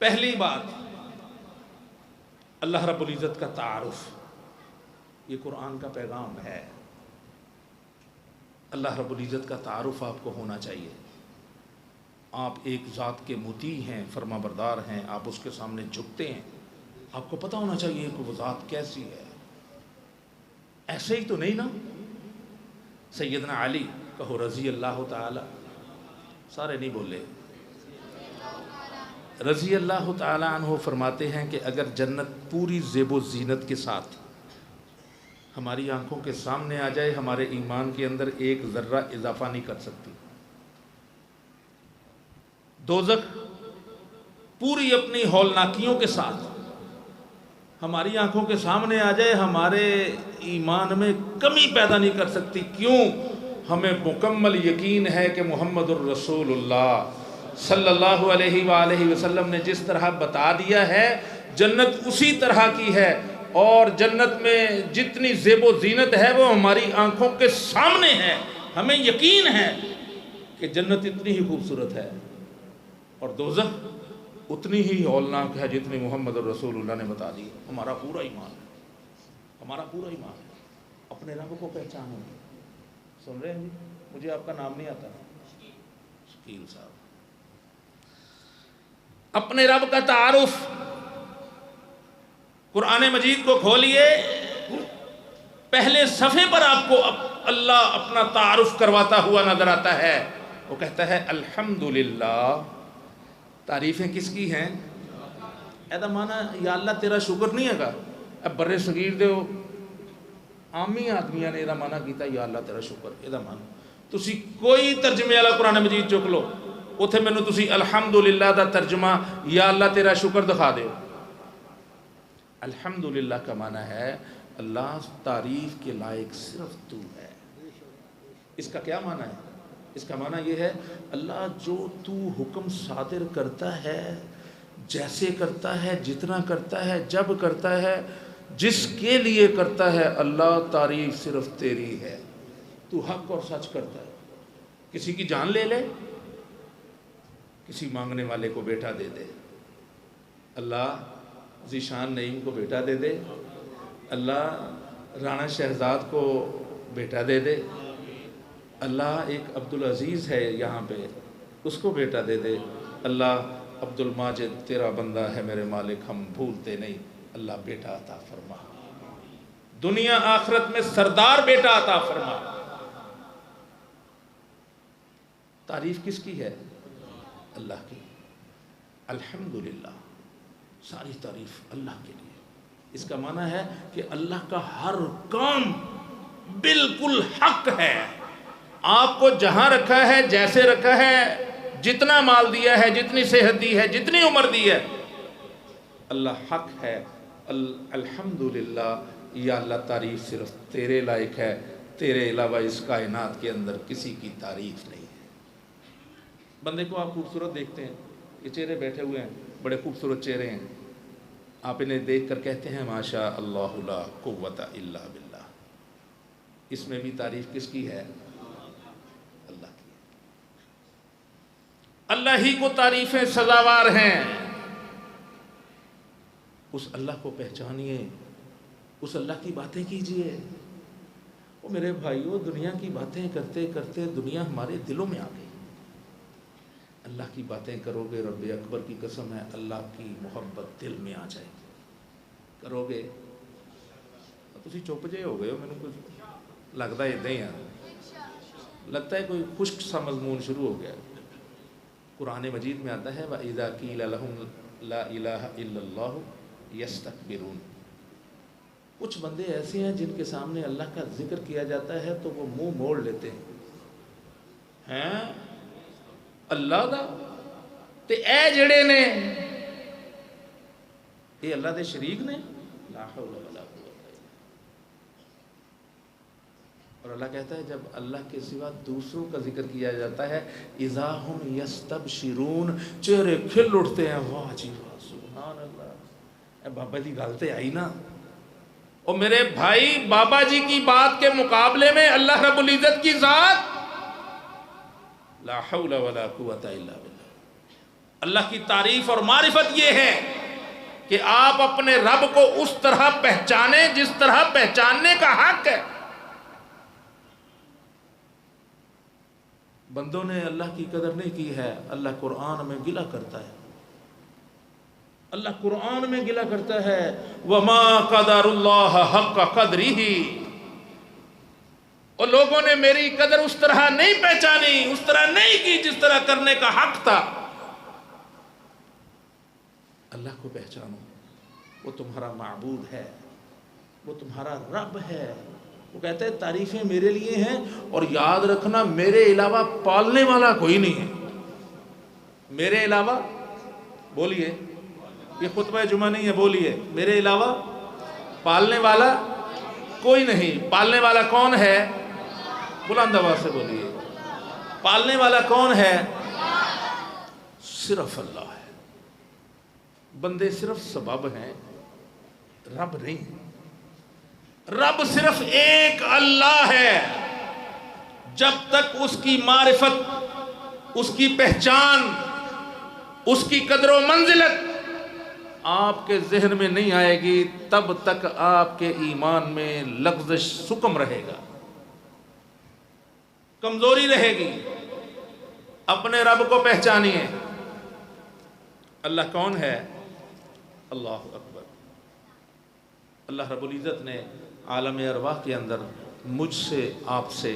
پہلی بات اللہ رب العزت کا تعارف، یہ قرآن کا پیغام ہے۔ اللہ رب العزت کا تعارف آپ کو ہونا چاہیے۔ آپ ایک ذات کے مطیع ہیں، فرما بردار ہیں، آپ اس کے سامنے جھکتے ہیں، آپ کو پتہ ہونا چاہیے کہ وہ ذات کیسی ہے۔ ایسے ہی تو نہیں نا؟ سیدنا علی کہو رضی اللہ تعالی، سارے نہیں بولے، رضی اللہ تعالی عنہ فرماتے ہیں کہ اگر جنت پوری زیب و زینت کے ساتھ ہماری آنکھوں کے سامنے آ جائے، ہمارے ایمان کے اندر ایک ذرہ اضافہ نہیں کر سکتی۔ دوزخ پوری اپنی ہولناکیوں کے ساتھ ہماری آنکھوں کے سامنے آ جائے، ہمارے ایمان میں کمی پیدا نہیں کر سکتی۔ کیوں؟ ہمیں مکمل یقین ہے کہ محمد الرسول اللہ صلی اللہ علیہ وآلہ وسلم نے جس طرح بتا دیا ہے جنت اسی طرح کی ہے، اور جنت میں جتنی زیب و زینت ہے وہ ہماری آنکھوں کے سامنے ہے۔ ہمیں یقین ہے کہ جنت اتنی ہی خوبصورت ہے اور دوزخ اتنی ہی ہولناک ہے جتنی محمد الرسول اللہ نے بتا دی۔ ہمارا پورا ایمان ہے، ہمارا پورا ایمان ہے۔ اپنے رب کو پہچانو۔ سن رہے ہیں جی؟ مجھے آپ کا نام نہیں آتا، شکیل صاحب۔ اپنے رب کا تعارف، قرآن مجید کو کھولیے، پہلے صفحے پر آپ کو اللہ اپنا تعارف کرواتا ہوا نظر آتا ہے۔ وہ کہتا ہے الحمدللہ، تعریفیں کس کی ہیں؟ ایدہ مانا یا اللہ تیرا شکر نہیں ہے گا۔ اب برے صغیر دے ہو عامی آدمیاں نے ایدہ مانا کیتا یا اللہ تیرا شکر، ایدہ مانا تسی کوئی ترجمے والا قرآن مجید چک لو، اتھے میں نے تسی الحمدللہ دا ترجمہ یا اللہ تیرا شکر دکھا دے۔ الحمدللہ کا معنی ہے اللہ تعریف کے لائق صرف تو ہے۔ اس کا کیا معنی ہے؟ اس کا معنی یہ ہے اللہ جو تو حکم صادر کرتا ہے، جیسے کرتا ہے، جتنا کرتا ہے، جب کرتا ہے، جس کے لیے کرتا ہے، اللہ تعریف صرف تیری ہے۔ تو حق اور سچ کرتا ہے۔ کسی کی جان لے لے، کسی مانگنے والے کو بیٹا دے دے، اللہ ذیشان نعیم کو بیٹا دے دے، اللہ رانا شہزاد کو بیٹا دے دے، اللہ ایک عبدالعزیز ہے یہاں پہ، اس کو بیٹا دے دے، اللہ عبد الماجد تیرا بندہ ہے میرے مالک، ہم بھولتے نہیں، اللہ بیٹا عطا فرما، دنیا آخرت میں سردار بیٹا عطا فرما۔ تعریف کس کی ہے؟ اللہ کی۔ الحمدللہ، ساری تعریف اللہ کے لیے۔ اس کا معنی ہے کہ اللہ کا ہر کام بالکل حق ہے۔ آپ کو جہاں رکھا ہے، جیسے رکھا ہے، جتنا مال دیا ہے، جتنی صحت دی ہے، جتنی عمر دی ہے، اللہ حق ہے۔ الحمدللہ، یا اللہ تعریف صرف تیرے لائق ہے، تیرے علاوہ اس کائنات کے اندر کسی کی تعریف نہیں ہے۔ بندے کو آپ خوبصورت دیکھتے ہیں، یہ چہرے بیٹھے ہوئے ہیں، بڑے خوبصورت چہرے ہیں، آپ انہیں دیکھ کر کہتے ہیں ماشاء اللہ لا قوت الا باللہ۔ اس میں بھی تعریف کس کی ہے؟ اللہ کی۔ اللہ ہی کو تعریفیں سزاوار ہیں۔ اس اللہ کو پہچانیے، اس اللہ کی باتیں کیجئے۔ وہ میرے بھائیوں، دنیا کی باتیں کرتے کرتے دنیا ہمارے دلوں میں آ گئی۔ اللہ کی باتیں کرو گے، رب اکبر کی قسم ہے اللہ کی محبت دل میں آ جائے گی۔ کرو گے تسی چپ جے ہو گئے ہو، میں نے کچھ لگتا ہے ادھا ہی ہے، لگتا ہے کوئی خشک سا مضمون شروع ہو گیا۔ قرآن مجید میں آتا ہے وَإِذَا قِيلَ لَهُمْ لَا إِلَهَ إِلَّا اللَّهُ يَسْتَكْبِرُونَ۔ کچھ بندے ایسے ہیں جن کے سامنے اللہ کا ذکر کیا جاتا ہے تو وہ منہ موڑ لیتے ہیں۔ اللہ دا تے اے جڑے نے اے اللہ دے شریک نے، لا حول ولا قوت الا باللہ۔ اور اللہ کہتا ہے جب اللہ کے سوا دوسروں کا ذکر کیا جاتا ہے اذا ہم یستبشرون، چہرے کھل اٹھتے ہیں، واہ جی واہ، سبحان اللہ، اے بابا جی غلطی آئی نا۔ اور میرے بھائی، بابا جی کی بات کے مقابلے میں اللہ رب العزت کی ذات، لا حول ولا قوت الا باللہ، اللہ کی تعریف اور معرفت یہ ہے کہ آپ اپنے رب کو اس طرح پہچانیں جس طرح پہچاننے کا حق ہے۔ بندوں نے اللہ کی قدر نہیں کی ہے، اللہ قرآن میں گلہ کرتا ہے، اللہ قرآن میں گلہ کرتا ہے وَمَا قَدَرُ اللَّهَ حَقَّ قَدْرِهِ، اور لوگوں نے میری قدر اس طرح نہیں پہچانی، اس طرح نہیں کی جس طرح کرنے کا حق تھا۔ اللہ کو پہچانو، وہ تمہارا معبود ہے، وہ تمہارا رب ہے۔ وہ کہتا ہے تعریفیں میرے لیے ہیں، اور یاد رکھنا میرے علاوہ پالنے والا کوئی نہیں ہے۔ میرے علاوہ، بولیے، یہ خطبہ جمعہ نہیں ہے، بولیے، میرے علاوہ پالنے والا کوئی نہیں۔ پالنے والا کون ہے؟ بلند آواز سے بولیے، پالنے والا کون ہے؟ صرف اللہ ہے۔ بندے صرف سبب ہیں، رب نہیں۔ رب صرف ایک اللہ ہے۔ جب تک اس کی معرفت، اس کی پہچان، اس کی قدر و منزلت آپ کے ذہن میں نہیں آئے گی، تب تک آپ کے ایمان میں لغزش سکم رہے گا، کمزوری رہے گی۔ اپنے رب کو پہچانیے۔ اللہ کون ہے؟ اللہ اکبر۔ اللہ رب العزت نے عالم ارواح کے اندر مجھ سے، آپ سے،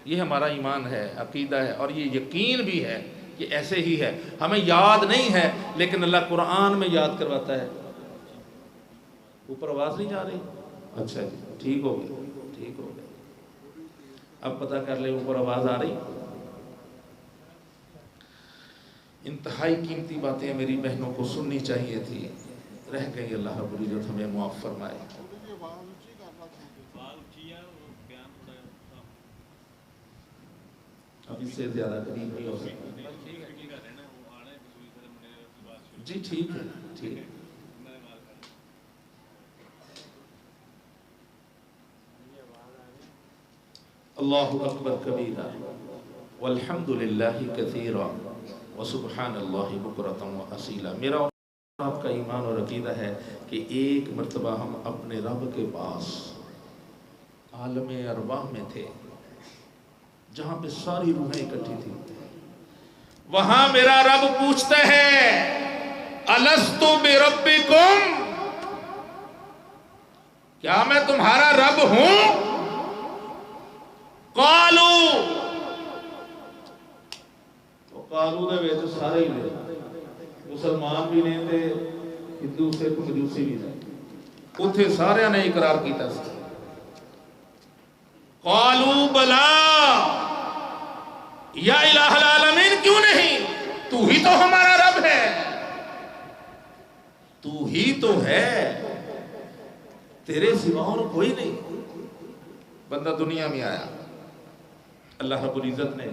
یہ ہمارا ایمان ہے، عقیدہ ہے، اور یہ یقین بھی ہے کہ ایسے ہی ہے۔ ہمیں یاد نہیں ہے، لیکن اللہ قرآن میں یاد کرواتا ہے۔ اوپر آواز نہیں جا رہی؟ اچھا جی، ٹھیک ہو گیا، ٹھیک ہو گیا۔ اب پتہ کر لیں اوپر آواز آ رہی؟ انتہائی قیمتی باتیں میری بہنوں کو سننی چاہیے تھی، رہ گئی۔ اللہ رب العزت ہمیں معاف فرمائے۔ اب اس سے زیادہ قریب نہیں ہو سکتا۔ جی ٹھیک ہے، ٹھیک ہے۔ اللہ اکبر کبیرہ والحمد للہ کثیرا وسبحان اللہ بکرۃ واصیلا۔ میرا اور آپ کا ایمان اور عقیدہ ہے کہ ایک مرتبہ ہم اپنے رب کے پاس عالم ارواح میں تھے، جہاں پہ ساری روحیں اکٹھی تھی۔ وہاں میرا رب پوچھتا ہے الست بربکم، کیا میں تمہارا رب ہوں؟ قالو، قالو دے وچ سارے ہی نے، مسلمان بھی نہیں تھے، ہندو سکھ مجوسی بھی نہیں، اتھے سارے نے اقرار کیتا سی۔ قالو بلا یا الہ العالمین، کیوں نہیں؟ تو ہی تو ہمارا رب ہے، تو ہی تو ہے، تیرے سوا اور کوئی نہیں۔ بندہ دنیا میں آیا، اللہ رب العزت نے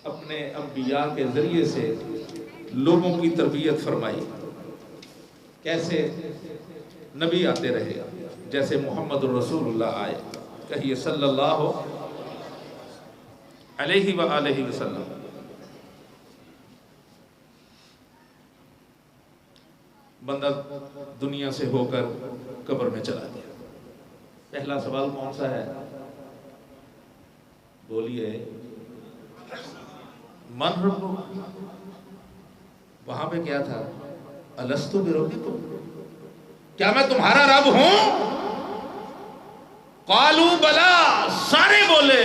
اپنے انبیاء کے ذریعے سے لوگوں کی تربیت فرمائی۔ کیسے؟ نبی آتے رہے، جیسے محمد الرسول اللہ آئے، کہیے صلی اللہ علیہ وآلہ وسلم۔ بندہ دنیا سے ہو کر قبر میں چلا گیا۔ پہلا سوال کون سا ہے؟ بولیے، من ربک؟ وہاں پہ کیا تھا؟ الست بربکم، کیا میں تمہارا رب ہوں؟ قالو بلا، سارے بولے،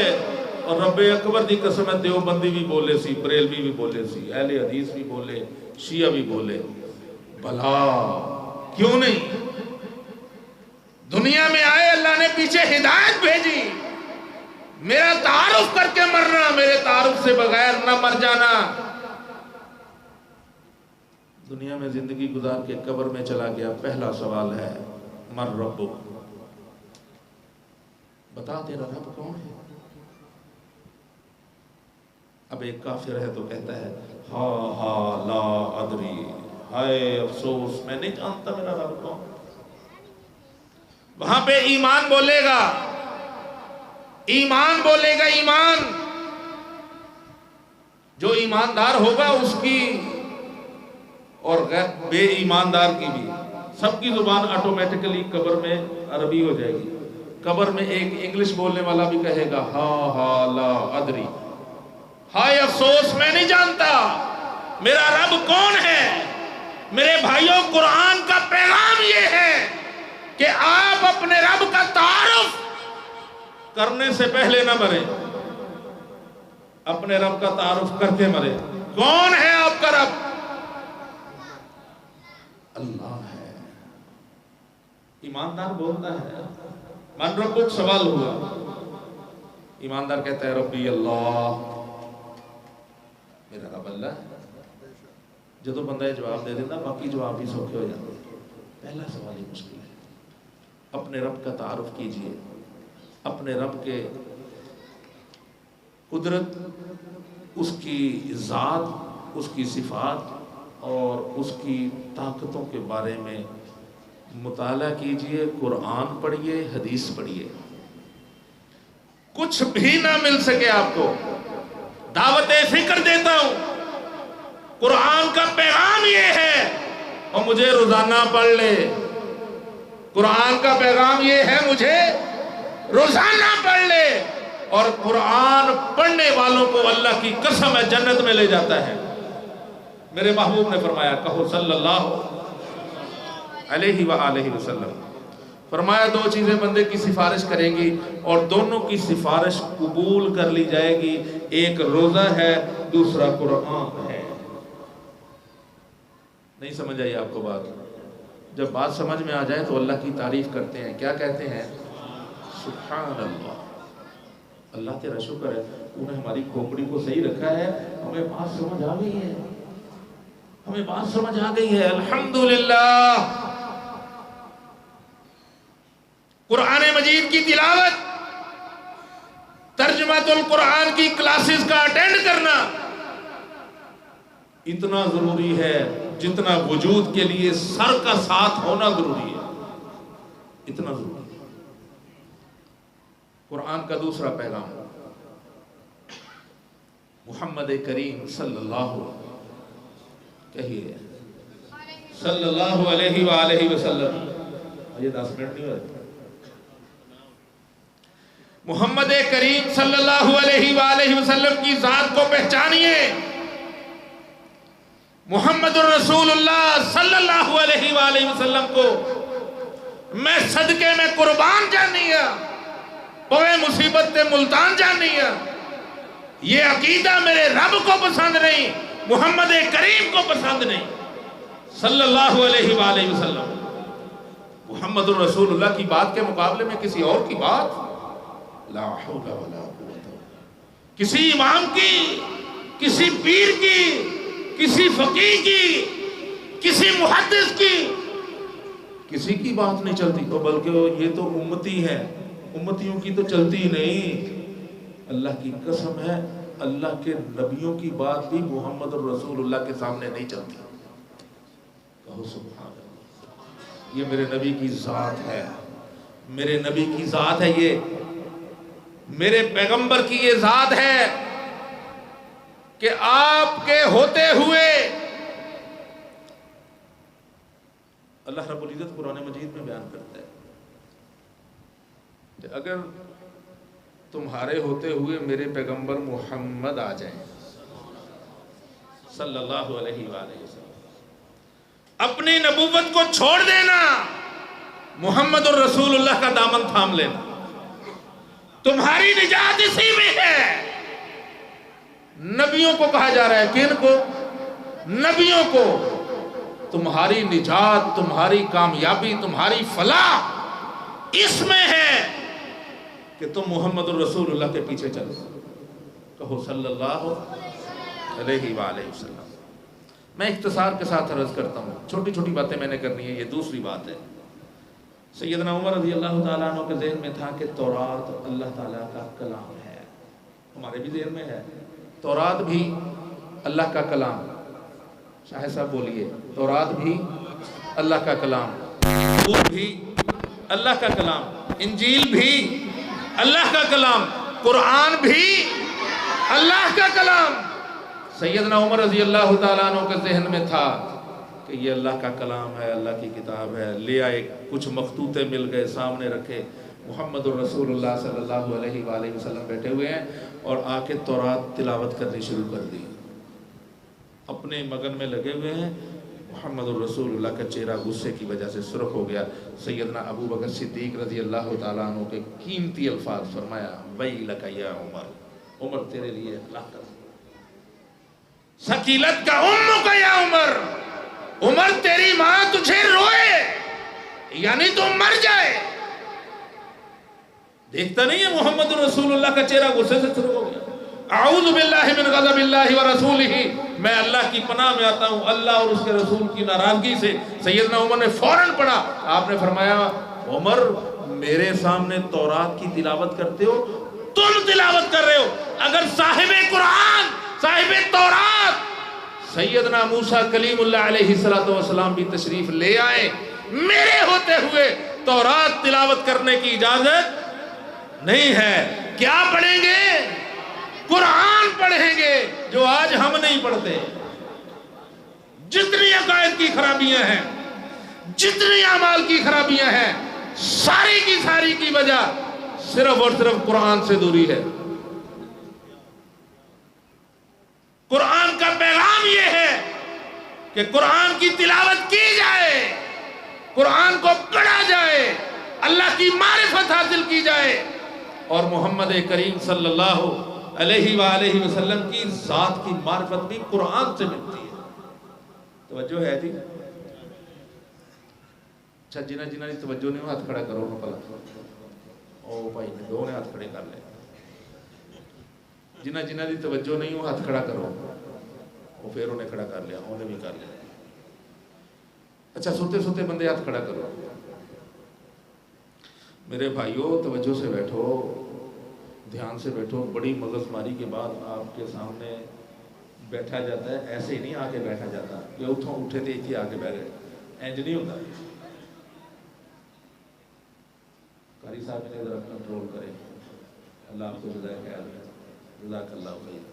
اور رب اکبر دی قسم ہے، دیوبندی بھی بولے سی، بریلوی بھی بولے سی، اہل حدیث بھی بولے، شیعہ بھی بولے، بلا کیوں نہیں؟ دنیا میں آئے، اللہ نے پیچھے ہدایت بھیجی، میرا تعارف کر کے مرنا، میرے تعارف سے بغیر نہ مر جانا۔ دنیا میں زندگی گزار کے قبر میں چلا گیا، پہلا سوال ہے من ربک، بتا تیرا رب کون ہے؟ اب ایک کافر ہے تو کہتا ہے ہا ہا لا ادری، ہائے افسوس میں نہیں جانتا میرا رب کون۔ وہاں پہ ایمان بولے گا، ایمان بولے گا، ایمان۔ جو ایماندار ہوگا اس کی اور بے ایماندار کی بھی. سب کی زبان آٹومیٹکلی قبر میں عربی ہو جائے گی. قبر میں ایک انگلش بولنے والا بھی کہے گا ہاں لا ادری، ہائے افسوس میں نہیں جانتا میرا رب کون ہے. میرے بھائیوں، قرآن کا پیغام یہ ہے کہ آپ اپنے رب کا تعارف کرنے سے پہلے نہ مرے، اپنے رب کا تعارف کر کے مرے. کون ہے آپ کا رب؟ اللہ ہے. ایماندار بولتا ہے من ربک، سوال ہوا. ایماندار کہتا ہے ربی اللہ، میرا رب اللہ ہے. جدو بندہ یہ جواب دے دیتا باقی جواب بھی سوکھے ہو جاتے. پہلا سوال ہی مشکل ہے. اپنے رب کا تعارف کیجئے، اپنے رب کے قدرت، اس کی ذات، اس کی صفات اور اس کی طاقتوں کے بارے میں مطالعہ کیجئے. قرآن پڑھیے، حدیث پڑھیے. کچھ بھی نہ مل سکے آپ کو، دعوت فکر دیتا ہوں. قرآن کا پیغام یہ ہے، اور مجھے روزانہ پڑھ لے. قرآن کا پیغام یہ ہے، مجھے روزانہ پڑھ لے. اور قرآن پڑھنے والوں کو اللہ کی قسم ہے جنت میں لے جاتا ہے. میرے محبوب نے فرمایا، کہو صلی اللہ علیہ وآلہ وسلم، فرمایا دو چیزیں بندے کی سفارش کریں گی اور دونوں کی سفارش قبول کر لی جائے گی. ایک روزہ ہے، دوسرا قرآن ہے. نہیں سمجھ آئی آپ کو بات؟ جب بات سمجھ میں آ جائے تو اللہ کی تعریف کرتے ہیں. کیا کہتے ہیں؟ سبحان اللہ، اللہ تیرا شکر ہے، تو نے ہماری کھوپڑی کو صحیح رکھا ہے. ہمیں بات سمجھ آ گئی ہے، ہمیں بات سمجھ آ گئی ہے. الحمدللہ. قرآن مجید کی تلاوت، ترجمہ القرآن کی کلاسز کا اٹینڈ کرنا اتنا ضروری ہے جتنا وجود کے لیے سر کا ساتھ ہونا ضروری ہے. اتنا ضروری ہے. قرآن کا دوسرا پیغام، محمد کریم صلی اللہ کہیے صلی اللہ علیہ وآلہ وسلم. یہ 10 منٹ نہیں ہوئے. محمد کریم صلی اللہ علیہ وآلہ وسلم کی ذات کو پہچانیے. محمد الرسول اللہ صلی اللہ علیہ وآلہ وسلم کو میں صدقے میں قربان جانیا، پوے مصیبت تے ملتان جانیا. یہ عقیدہ میرے رب کو پسند نہیں، محمد کریم کو پسند نہیں صلی اللہ علیہ وآلہ وسلم. محمد الرسول اللہ کی بات کے مقابلے میں کسی اور کی بات لا حول ولا قوت. کسی امام کی، کسی پیر کی، کسی فقیہ کی، کسی محدث کی، کسی کی بات نہیں چلتی. تو بلکہ یہ تو امتی ہے، امتیوں کی تو چلتی ہی نہیں. اللہ کی قسم ہے، اللہ کے نبیوں کی بات بھی محمد الرسول اللہ کے سامنے نہیں چلتی. کہو سبحان اللہ. یہ میرے نبی کی ذات ہے، میرے نبی کی ذات ہے. یہ میرے پیغمبر کی یہ ذات ہے کہ آپ کے ہوتے ہوئے اللہ رب العزت قرآن مجید میں بیان کرتا ہے کہ اگر تمہارے ہوتے ہوئے میرے پیغمبر محمد آ جائیں صلی اللہ علیہ وآلہ وسلم، اپنی نبوت کو چھوڑ دینا، محمد الرسول اللہ کا دامن تھام لینا. تمہاری نجات اسی میں ہے. نبیوں کو کہا جا رہا ہے. کن کو؟ نبیوں کو. تمہاری نجات، تمہاری کامیابی، تمہاری فلاح اس میں ہے کہ تم محمد الرسول اللہ کے پیچھے چلو. کہو صلی اللہ علیہ وآلہ وسلم. میں اختصار کے ساتھ عرض کرتا ہوں، چھوٹی چھوٹی باتیں میں نے کرنی ہے. یہ دوسری بات ہے. سیدنا عمر رضی اللہ تعالیٰ عنہ کے ذہن میں تھا کہ تورات اللہ تعالیٰ کا کلام ہے. ہمارے بھی ذہن میں ہے، تورات بھی اللہ کا کلام. شاہد صاحب بولیے، تورات بھی اللہ کا کلام، زبور بھی اللہ کا کلام، انجیل بھی اللہ کا کلام، قرآن بھی اللہ کا کلام. سیدنا عمر رضی اللہ تعالیٰ عنہ کے ذہن میں تھا کہ یہ اللہ کا کلام ہے، اللہ کی کتاب ہے، لے آئے، کچھ مخطوطے مل گئے، سامنے رکھے، محمد الرسول اللہ صلی اللہ علیہ وآلہ وسلم بیٹھے ہوئے ہیں، اور آ کے تورات تلاوت کرنی شروع کر دی، اپنے مگن میں لگے ہوئے ہیں۔ محمد الرسول اللہ کا چہرہ غصے کی وجہ سے سرخ ہو گیا۔ سیدنا ابو بکر صدیق رضی اللہ تعالیٰ عنہ کے قیمتی الفاظ فرمایا، ویلک یا عمر، عمر تیرے لیے اللہ کا سکیلت کا امک یا عمر، عمر تیری ماں تجھے روئے یعنی تم مر جائے۔ دیکھتا نہیں ہے محمد رسول اللہ کا چہرہ غصے سے سرخ ہو گیا۔ اعوذ باللہ من غضب اللہ ورسولہ، میں اللہ کی پناہ میں آتا ہوں اللہ اور اس کے رسول کی ناراضگی سے۔ سیدنا عمر نے فوراً پڑھا، آپ نے فرمایا عمر میرے سامنے تورات کی تلاوت کرتے ہو، تم تلاوت کر رہے ہو، اگر صاحب قرآن صاحب تورات سیدنا موسیٰ کلیم اللہ علیہ السلام بھی تشریف لے آئے، میرے ہوتے ہوئے تورات تلاوت کرنے کی اجازت نہیں ہے۔ کیا پڑھیں گے؟ قرآن پڑھیں گے، جو آج ہم نہیں پڑھتے۔ جتنی عقائد کی خرابیاں ہیں، جتنی اعمال کی خرابیاں ہیں، ساری کی ساری کی وجہ صرف اور صرف قرآن سے دوری ہے۔ قرآن کا پیغام یہ ہے کہ قرآن کی تلاوت کی جائے، قرآن کو پڑھا جائے، اللہ کی معرفت حاصل کی جائے، اور محمد کریم صلی اللہ علیہ وآلہ وسلم کی ذات کی معرفت بھی قرآن سے ملتی ہے۔ توجہ ہے جی؟ اچھا جنہ جنہ نے توجہ نہیں ہو ہاتھ کھڑا کرو نا پلا، او بھائی نے دو نے ہاتھ کھڑے کر لے۔ جنہ جنہ دی توجہ نہیں ہو ہاتھ کھڑا کرو، وہ پھر انہیں کھڑا کر لیا، انہیں بھی کر لیا۔ اچھا سوتے سوتے بندے ہاتھ کھڑا کرو۔ میرے بھائیوں توجہ سے بیٹھو، دھیان سے بیٹھو۔ بڑی مغز ماری کے بعد آپ کے سامنے بیٹھا جاتا ہے، ایسے ہی نہیں آگے بیٹھا جاتا کہ اٹھے تھے ہی آگے بیٹھ گئے، اینج نہیں ہوتا۔ قاری صاحب نے ذرا کنٹرول کرے، اللہ آپ کو جزائے خیر دے، جزاک اللہ خیر۔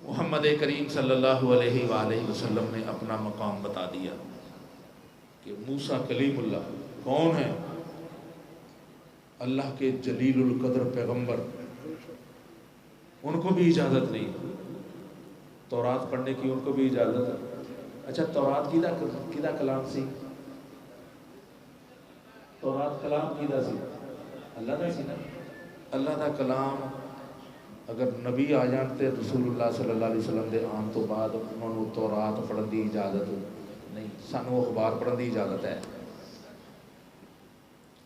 محمد کریم صلی اللہ علیہ وآلہ وسلم نے اپنا مقام بتا دیا کہ موسیٰ کلیم اللہ کون ہے؟ اللہ کے جلیل القدر پیغمبر، ان کو بھی اجازت نہیں تورات پڑھنے کی، ان کو بھی اجازت ہے۔ اچھا تورات کیدا کلام سی؟ تورات کلام کیدا سی؟ اللہ دا سی نا۔ اللہ دا کلام اگر نبی آ جان تے رسول اللہ صلی اللہ علیہ وسلم دے آن تو بعد انہوں نے تورات پڑھن دی اجازت نہیں، سانو اخبار پڑھن دی اجازت ہے،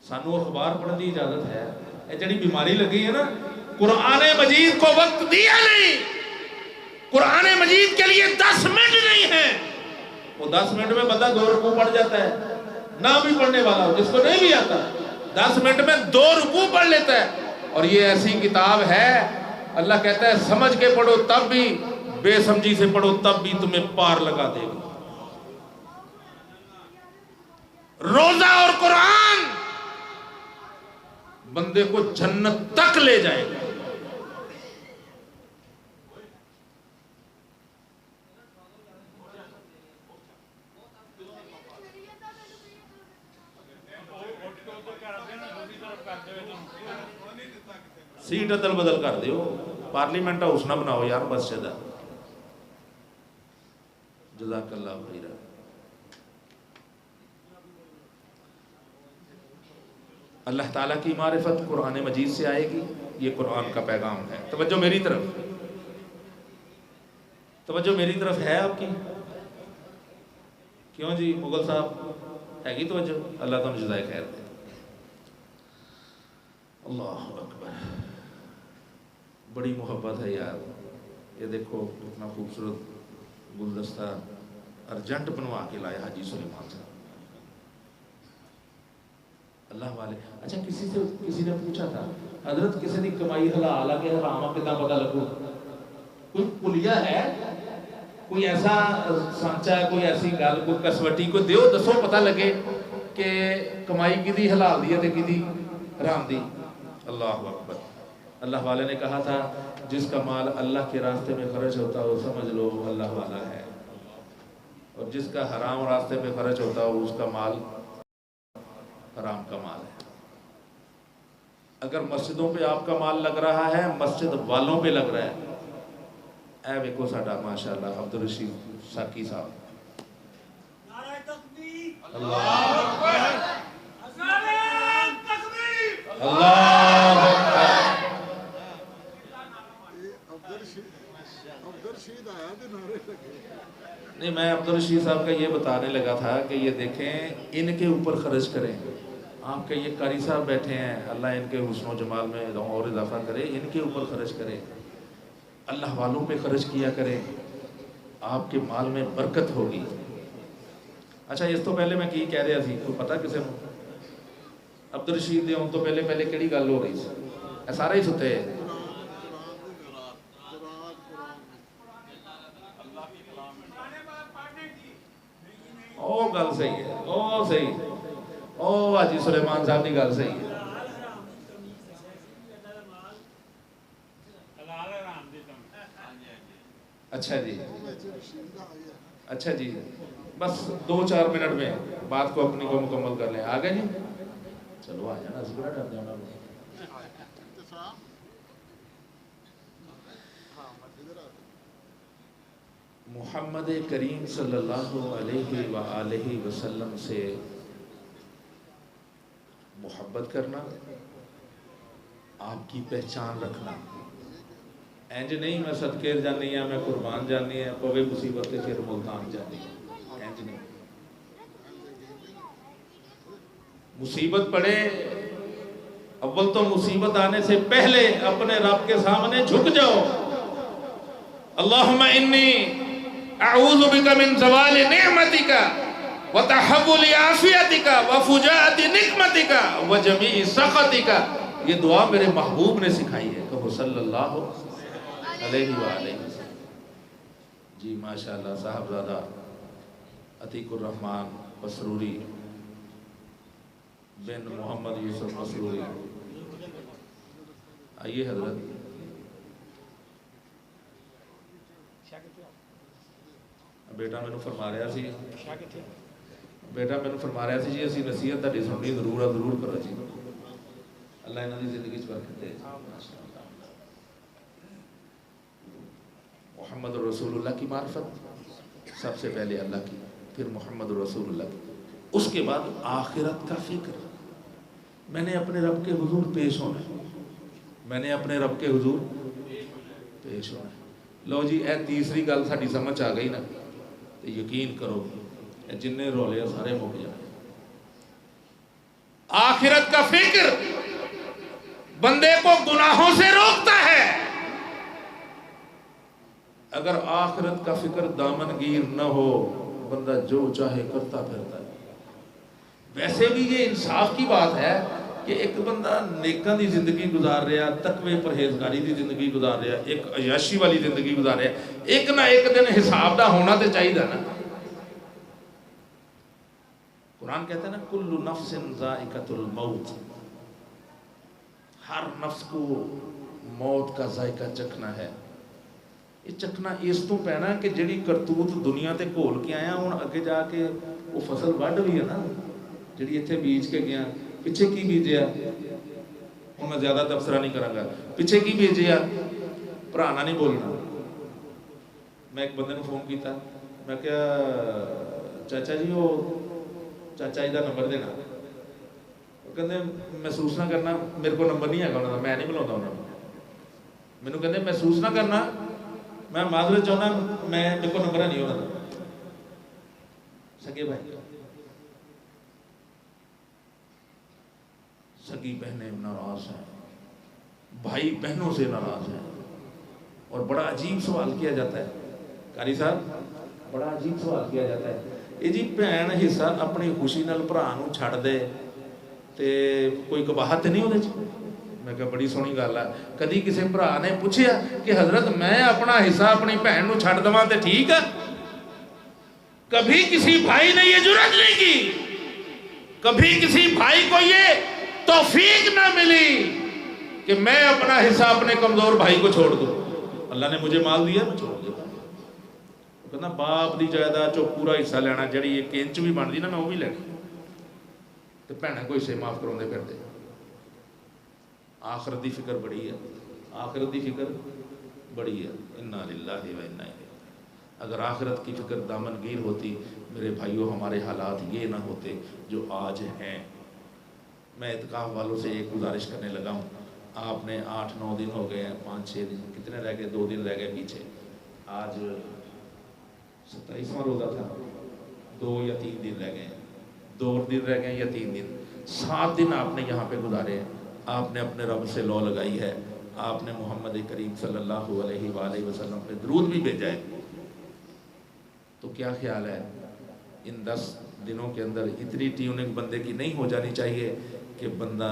سانو اخبار پڑھن دی اجازت ہے۔ یہ جڑی بیماری لگی ہے نا، قرآن مجید کو وقت دیا نہیں، قرآن مجید کے لیے 10 منٹ نہیں ہے۔ وہ 10 منٹ میں بندہ 2 رکوع پڑھ جاتا ہے، نہ بھی پڑھنے والا ہو، جس کو نہیں بھی آتا 10 منٹ میں 2 رکوع پڑھ لیتا ہے۔ اور یہ ایسی کتاب ہے، اللہ کہتا ہے سمجھ کے پڑھو تب بھی، بے سمجھی سے پڑھو تب بھی تمہیں پار لگا دے گا۔ روزہ اور قرآن بندے کو جنت تک لے جائے گا۔ سیٹ ادل بدل کر دیو، پارلیمنٹ ہاؤس نہ بناؤ یار مسجد ہے۔ جزاک اللہ خیر۔ اللہ تعالیٰ کی معرفت قرآن مجید سے آئے گی، یہ قرآن کا پیغام ہے۔ توجہ میری طرف، توجہ میری طرف ہے آپ کی؟ کیوں جی مغل صاحب ہے گی توجہ؟ اللہ تعالیٰ جزائے خیر دے۔ اللہ اکبر، بڑی محبت ہے یار۔ یہ دیکھو اتنا خوبصورت گلدستہ ارجنٹ بنوا کے لائے حاجی سلیمان صاحب، اللہ والے۔ اچھا کسی نے پوچھا تھا حضرت کسی نے کمائی حلال ہے کہ حرام ہے کتنا پتہ لگو؟ کوئی پلیا ہے، کوئی ایسا سانچا ہے، کوئی ایسی گل، کوئی کسوٹی کو دیو دسو پتہ لگے کہ کمائی کدی حلال دی ہے تے کدی حرام دی۔ اللہ اکبر۔ اللہ والے نے کہا تھا جس کا مال اللہ کے راستے میں خرچ ہوتا ہو سمجھ لو اللہ والا ہے، اور جس کا حرام راستے میں خرچ ہوتا ہو اس کا مال حرام کا مال ہے۔ اگر مسجدوں پہ آپ کا مال لگ رہا ہے، مسجد والوں پہ لگ رہا ہے۔ اے ویکو ساڈا ماشاءاللہ عبدالرشید ساکی صاحب، اللہ اللہ نہیں، میں عبدالرشید صاحب کا یہ بتانے لگا تھا کہ یہ دیکھیں ان کے اوپر خرچ کریں۔ آپ کے یہ قاری صاحب بیٹھے ہیں، اللہ ان کے حسن و جمال میں اور اضافہ کرے، ان کے اوپر خرچ کریں، اللہ والوں پہ خرچ کیا کریں، آپ کے مال میں برکت ہوگی۔ اچھا اس تو پہلے میں کی کہہ رہا سی، کوئی پتہ کسے عبدالرشید دے ہوں تو پہلے کیڑی گل ہو رہی سی؟ سارے ہی ستے ہیں۔ او گل صحیح ہے، او صحیح، او حاجی سلیمان صاحب کی گل صحیح ہے۔ اچھا جی، اچھا جی، بس 2-4 منٹ میں بات کو اپنی کو مکمل کر لیں۔ آگے جی چلو آ جانا، اسی بڑا ڈر جانا۔ محمد کریم صلی اللہ علیہ وآلہ وسلم سے محبت کرنا، آپ کی پہچان رکھنا، اینج نہیں میں صدقے جانی ہے، میں قربان جانی ہے، پوے مصیبت کے پھر ملتان جانی ہے، اینج نہیں۔ مصیبت پڑے، اول تو مصیبت آنے سے پہلے اپنے رب کے سامنے جھک جاؤ۔ اللہم انی اعوذ بک من زوال نعمتک وتحول عافیتک وفجاءت نقمتک وجمیع سخطک۔ یہ دعا میرے محبوب نے سکھائی ہے، کہو صلی اللہ علیہ وآلہ وسلم۔ جی ماشاءاللہ صاحبزادہ عتیق الرحمن مسروری بن محمد یوسف مسروری، آئیے حضرت۔ بیٹا میں نے فرما رہا سی، جی اسی نصیحت تہاڈی سننی ضرور کرو جی، اللہ انہاں دی زندگی وچ برکت دے۔ محمد رسول اللہ کی معرفت سب سے پہلے اللہ کی، پھر محمد رسول اللہ کی، اس کے بعد آخرت کا فکر۔ میں نے اپنے رب کے حضور پیش ہونا ہے، میں نے اپنے رب کے حضور پیش ہونا ہے۔ لو جی اے تیسری گل ساڈی سمجھ آ گئی نا، تو یقین کرو جنہیں رولے سارے مک جائیں۔ آخرت کا فکر بندے کو گناہوں سے روکتا ہے۔ اگر آخرت کا فکر دامن گیر نہ ہو، بندہ جو چاہے کرتا پھرتا ہے۔ ویسے بھی یہ انصاف کی بات ہے کہ ایک بندہ نیکاں دی زندگی گزار رہا، تقوی پرہیزگاری دی زندگی گزار رہا، ایک عیاشی والی زندگی گزار رہا، ایک نہ ایک دن حساب دا ہونا تے چاہیے نا۔ قرآن کہتا ہے نا کل نفس ذائقۃ الموت، ہر نفس کو موت کا ذائقہ چکھنا ہے۔ یہ چکھنا اس تو پینا کہ جڑی کرتوت دنیا تے گھول کے آیا ہوں اگے جا کے وہ فصل وڈ بھی ہے نا، جڑی اتنے بیج کے گیا، پیچھے کی بیجیا، ہوں میں زیادہ تبصرہ نہیں کروں گا، پیچھے کی بیجیا، پرانا نہیں بولنا۔ میں ایک بندے نے فون کیتا، میں کہا چاچا جی وہ چاچا جی کا نمبر دینا، وہ کہتے محسوس نہ کرنا، میرے کو نمبر نہیں ہے انہوں کا، میں نہیں بلاؤں انہوں نے، مینوں کہتے محسوس نہ کرنا، میں معذرت چاہنا، میرے کو نمبر نہیں ہونا۔ سگے بھائی، سگی بہنیں ناراض ہیں، بھائی بہنوں سے ناراض ہیں، اور بڑا عجیب سوال کیا جاتا ہے قاری صاحب، بڑا عجیب سوال کیا جاتا ہے، یہ جی بہن حصہ اپنی خوشی نال بھرا نوں چھڑ دے تے کوئی قباحت نہیں ہوندی؟ میں کہا بڑی سونی گل ہے، کدی کسی بھرا نے پوچھیا کہ حضرت میں اپنا حصہ اپنی بہن نوں چھڑ دواں تے ٹھیک ہے؟ کبھی کسی بھائی نے یہ جرات نہیں کی، کبھی کسی بھائی کو یہ توفیق نہ ملی کہ میں اپنا حصہ اپنے کمزور بھائی کو چھوڑ دوں. اللہ نے مجھے مال دیا میں چھوڑ دیتا. کہنا باپ دی جائیداد چو پورا حصہ لینا, جڑی ایک انچ بھی بن دی نا میں وہ بھی لینی. تو بھیناں کو حصے معاف کراؤندے پھردے. آخرت دی فکر بڑی ہے, آخرت دی فکر بڑی ہے. انا للہ و انا الیہ. اگر آخرت کی فکر دامن گیر ہوتی میرے بھائیوں, ہمارے حالات یہ نہ ہوتے جو آج ہیں. میں اعتکاف والوں سے ایک گزارش کرنے لگا ہوں. آپ نے 8-9 دن ہو گئے ہیں, 5-6 دن کتنے رہ گئے, 2 دن رہ گئے پیچھے. آج 27واں روزہ تھا, 2 یا 3 دن رہ گئے ہیں, 2 دن رہ گئے یا 3 دن. 7 دن آپ نے یہاں پہ گزارے ہیں. آپ نے اپنے رب سے لو لگائی ہے, آپ نے محمد کریم صلی اللہ علیہ وآلہ وسلم پہ درود بھی بھیجا ہے. تو کیا خیال ہے ان 10 دنوں کے اندر اتنی ٹیوننگ بندے کی نہیں ہو جانی چاہیے کہ بندہ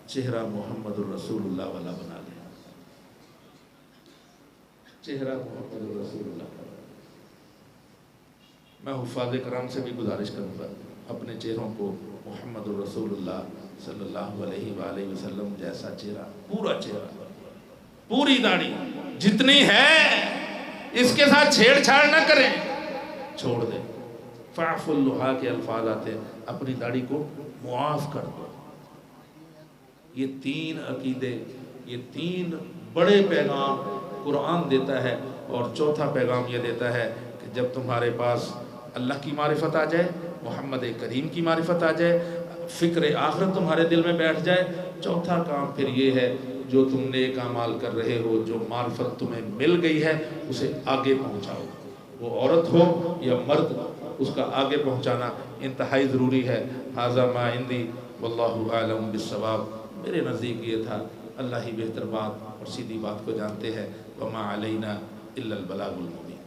چہرہ محمد الرسول اللہ والا بنا لے. چہرہ محمد الرسول اللہ. میں حفاظ کرام سے بھی گزارش کروں گا اپنے چہروں کو محمد الرسول اللہ صلی اللہ علیہ وآلہ وسلم جیسا چہرہ, پورا چہرہ, پوری داڑھی جتنی ہے اس کے ساتھ چھیڑ چھاڑ نہ کریں, چھوڑ دیں. فاعف اللحا کے الفاظ آتے ہیں, اپنی داڑھی کو معاف کر دو. یہ 3 عقیدے, یہ 3 بڑے پیغام قرآن دیتا ہے. اور چوتھا پیغام یہ دیتا ہے کہ جب تمہارے پاس اللہ کی معرفت آ جائے, محمد کریم کی معرفت آ جائے, فکر آخرت تمہارے دل میں بیٹھ جائے, چوتھا کام پھر یہ ہے جو تم نیک اعمال کر رہے ہو, جو معرفت تمہیں مل گئی ہے اسے آگے پہنچاؤ. وہ عورت ہو یا مرد, اس کا آگے پہنچانا انتہائی ضروری ہے. ھذا ما عندی واللہ اعلم بالصواب. میرے نزدیک یہ تھا, اللہ ہی بہتر بات اور سیدھی بات کو جانتے ہیں. وما علینا الا البلاغ المبین.